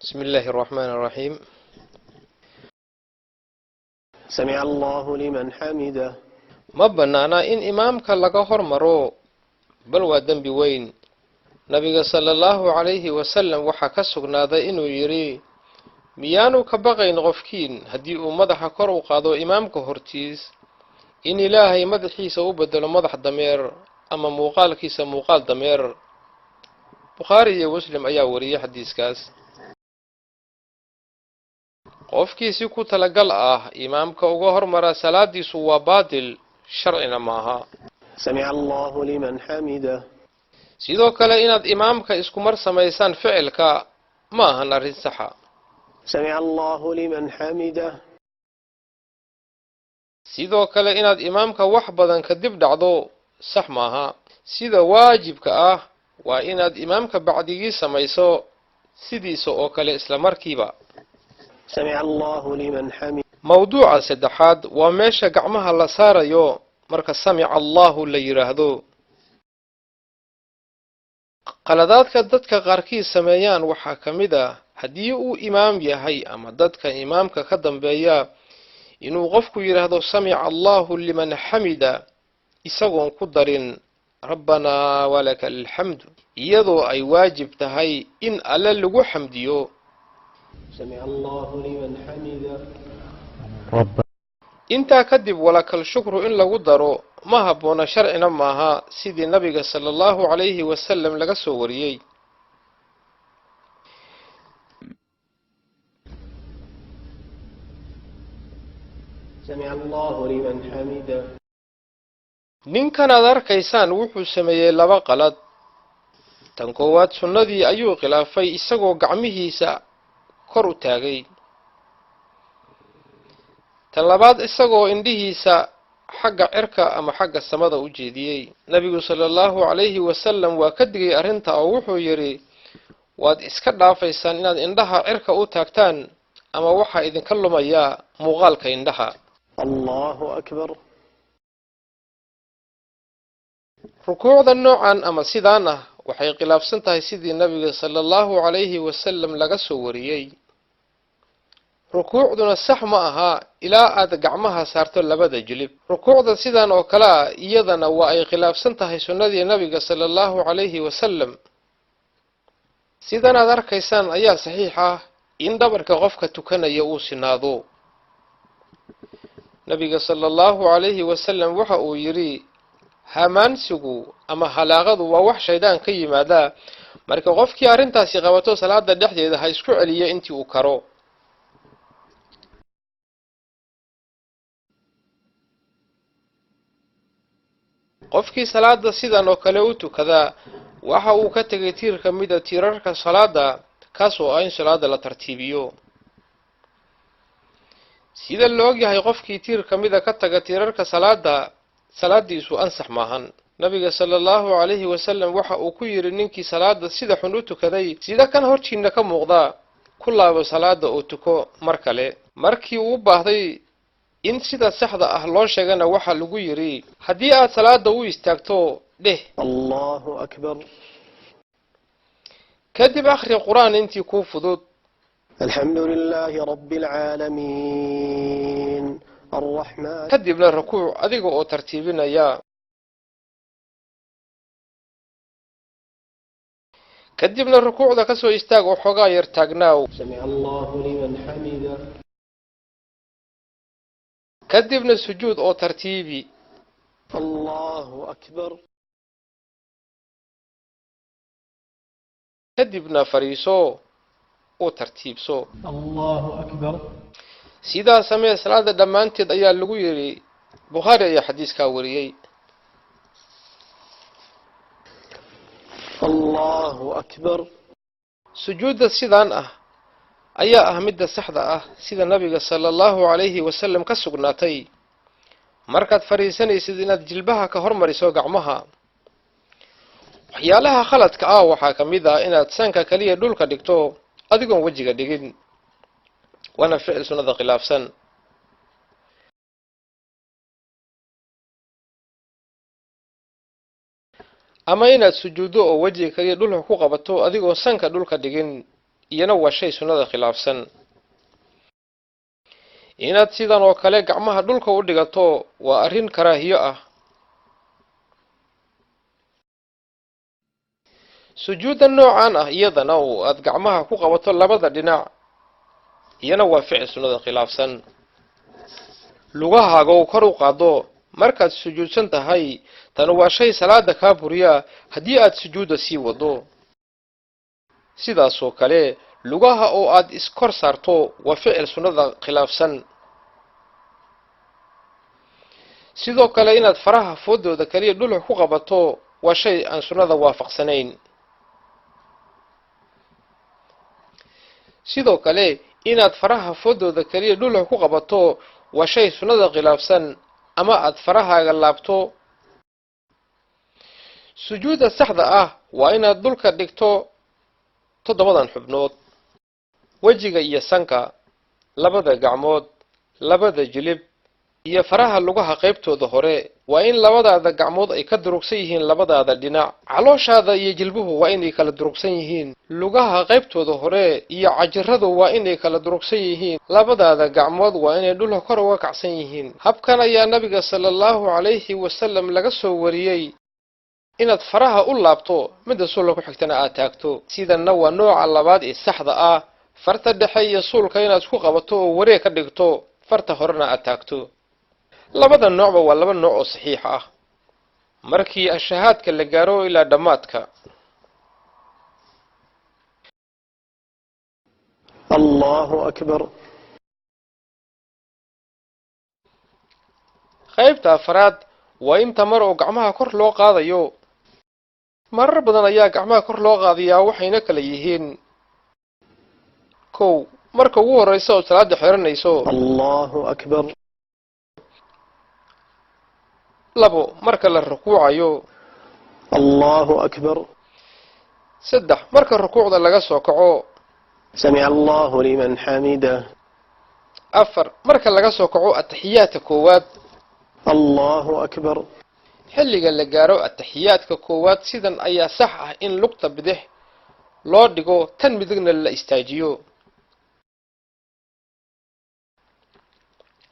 بسم الله الرحمن الرحيم. سمع الله لمن حمده. ما بنانا إن إمامك لغا هرمرو بل ودنبي وين نبي صلى الله عليه وسلم waxa ka sugnaaday inuu yiri miyaanu ka baqayn qofkiin hadii uu madaxa kor u qaado imaamka hortiis in ilaahay madaxiisa u bedelo madax dameer ama muuqaalkiisa muuqaal dameer. Bukhari iyo Muslim ayaa wariyay xadiiskaas. qofkiisi ku talagal ah imaamka uga hormara salaadiisu waa baadil sharcina maaha. سمع الله لمن حمده. sidoo kale inaad imaamka isku mar sameeysan ficilka ma ahan arrin saxa. سمع الله لمن حمده. sidoo kale inaad imaamka wax badan ka dib dhacdo sax maaha. sida waajibka ah waa inaad imaamka bacdigii samayso sidiisa oo kale isla markiiba. سمع الله لمن حمده. mawduuca saddexaad waa meesha gacmaha la saarayo marka samica Allahu la yiraahdo. qaladaadka dadka qaarkiis sameeyaan waxaa ka mid ah haddii uu imaam yahay ama dadka imaamka ka dambeeya inuu qofku yiraahdo samica Allahu liman hamida isagoon ku darin rabbana walakal hamdu iyadoo ay waajib tahay in alla lagu xamdiyo. سمع الله لمن حمده. intaa kadib walakal shukru in lagu daro ma habboona sharcina maaha sidii nabiga sallallahu alayhi wasallam laga soo wariyay. سمع الله لمن حمده. ninkan aad arkaysaan wuxuu sameeyay laba qalad. tan koowaad sunnadii ayuu khilaafay isagoo gacmihiisa kor u taagay. tan labaad isagoo indhihiisa xagga cirka ama xagga samada u jeediyay. nabigu sallallahu alayhi wasallam waa ka digay arrinta oo wuxuu yiri waad iska dhaafaysaan inaad indhaha cirka u taagtaan ama waxa idinka lumaya muuqaalka indhaha. الله أكبر. rukuucda noocan ama sidaan ah waxay khilaafsan tahay sidii nabiga sallallahu alayhi wasallam laga soo wariyay. rukuucduna sax ma aha ilaa aad gacmaha saarto labada jilib. rukuucda sidaan oo kale ah iyadana waa ay khilaafsan tahay sunnadii nabiga sallallahu alayhi wasallam. sidan aad arkaysaan ayaa saxiix ah in dhabarka qofka tukanaya uu sinaado. nabiga sallallahu alayhi wasallam waxa uu yiri hamaansigu ama halaaqadu waa wax shaydaan ka yimaada marka qofkii arrintaasi qabato salaada dhexdeeda ha isku celiyo intii uu karo. qofkii salaada sidan oo kale u tukada waxa uu ka tagay tiir ka mid ah tiirarka salaada kaas oo ah in salaada la tartiibiyo. sida la og yahay qofkii tiir ka mid ah ka taga tiirarka salaada salaadiisu ansax maahan. nabiga sallallahu alayhi wasallam waxa uu ku yiri ninkii salaada sida xun u tukaday sida kan hortiina ka muuqda ku laabo salaada oo tuko mar kale. markii uu baahday in sida saxda ah loo sheegana waxa lagu yiri hadii aad salaada u istaagto dheh الله أكبر. kadib akhri quraan intii ku fudud. الحمد لله رب العالمين الرحمن. kadibna rukuuc adiga oo tartiibinaya. kadibna rukuucda ka soo istaag oo xogaa yar taagnaaw. سمع الله لمن حمده. kadibna sujuud oo tartiibi. الله أكبر. kadibna fariiso oo tartiibso. الله أكبر. sidaa samee salaada dhammaanteed ayaa lagu yiri. Bukhari ayaa xadiiska wariyay. الله أكبر. sujuudda sidaan ah ayaa ah midda saxda ah sida nabiga sallallahu alayhi wasallam ka sugnaatay. markaad fariisanaysid inaad jilbaha ka hormariso gacmaha. waxyaalaha khaladka ah waxaa ka mid ah inaad sanka kaliya dhulka dhigto adigoon wajiga dhigin wana ficil sunnada khilaafsan. ama inaad sujuudo oo wajiga kaliya dhulka ku qabato adigoo sanka dhulka dhigin iyana waa shay sunnada khilaafsan. inaad sidan oo kale gacmaha dhulka u dhigato waa arrin karaahiyo ah. sujuudda noocan ah iyadana oo aad gacmaha ku qabato labada dhinac iyana waa ficil sunnada khilaafsan. lugahaaga oo kor u qaado markaad sujuudsan tahay tan waa shay salaada kaa buriya haddii aad sujuudda sii wado. sidaasoo kale lugaha oo aad iskor saarto waa ficil sunnada khilaafsan. sidoo kale inaad faraha foodooda kaliya dhulka ku qabato waa shay aan sunnada waafaqsanayn. sidoo kale inaad faraha foodooda kaliya dhulka ku qabato waa shay sunnada khilaafsan ama aad farahaaga laabto. sujuudda saxda ah waa inaad dhulka dhigto 7 xubnood: wejiga iyo sanka, labada gacmood, labada jilib iyo faraha lugaha qaybtooda hore waa in labadaada gacmood ay ka durugsan yihiin labadaada dhinac. calooshaada iyo jilbuhu waa inay kala durugsan yihiin. lugaha qaybtooda hore iyo cajiradu waa inay kala durugsan yihiin. labadaada gacmood waa inay dhulka kor uga kacsan yihiin. habkan ayaa nabiga sallallahu calayhi wasallam laga soo wariyey inaad faraha u laabto midda suulka ku xigtana aad taagto. sidanna waa nooca labaad ee saxda ah. farta dhexe iyo suulka inaad ku qabato oo wareeg ka dhigto, farta horena aad taagto. labada noocba waa laba nooc oo saxiix ah. markii ashahaadka la gaaro ilaa dhammaadka Allahu akbar. qaybta afraad waa inta mar oo gacmaha kor loo qaadayo. marar badan ayaa gacmaha kor loo qaadayaa waxayna kala yihiin: 1 marka ugu horeysa oo salaada xiranayso. Allahu akbar. 2 marka la rukuucayo. Allahu akbar. 3 marka rukuucda laga soo kaco. Sami'a Allahu liman hamidah. 4 marka laga soo kaco ataxiyaadka koowaad. Allahu akbar. xilliga la gaaro ataxiyaadka koowaad sidan ayaa sax ah in lugta bidix loo dhigo tan midigna la istaajiyo.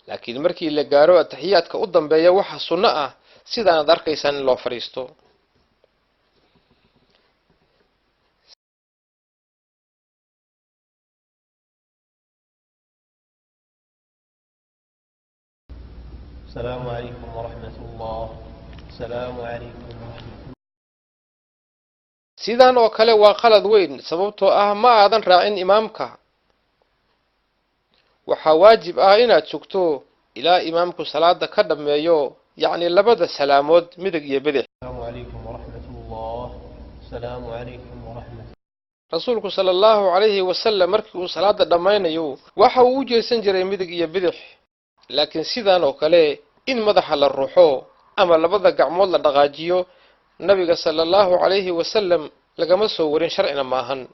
laakiin markii la gaaro ataxiyaadka u dambeeya waxa sunno ah sidaanaad arkaysaan in loo fadhiisto. السلام عليكم ورحمة الله. السلام عليكم ورحمة الله. sidan oo kale waa qalad weyn sababtoo ah ma aadan raacin imaamka. waxaa waajib ah inaad sugto ilaa imaamku salaada ka dhameeyo, yacni labada salaamood midig iyo bidix. السلام عليكم ورحمة الله. السلام عليكم ورحمة الله. rasuulku sallallahu calayhi wasallam markii uu salaada dhammaynayo waxa uu u jeesan jiray midig iyo bidix. laakiin sidan oo kale in madaxa la ruuxo ama labada gacmood la dhaqaajiyo nabiga sallallahu calayhi wasallam lagama soo warin sharcina maahan.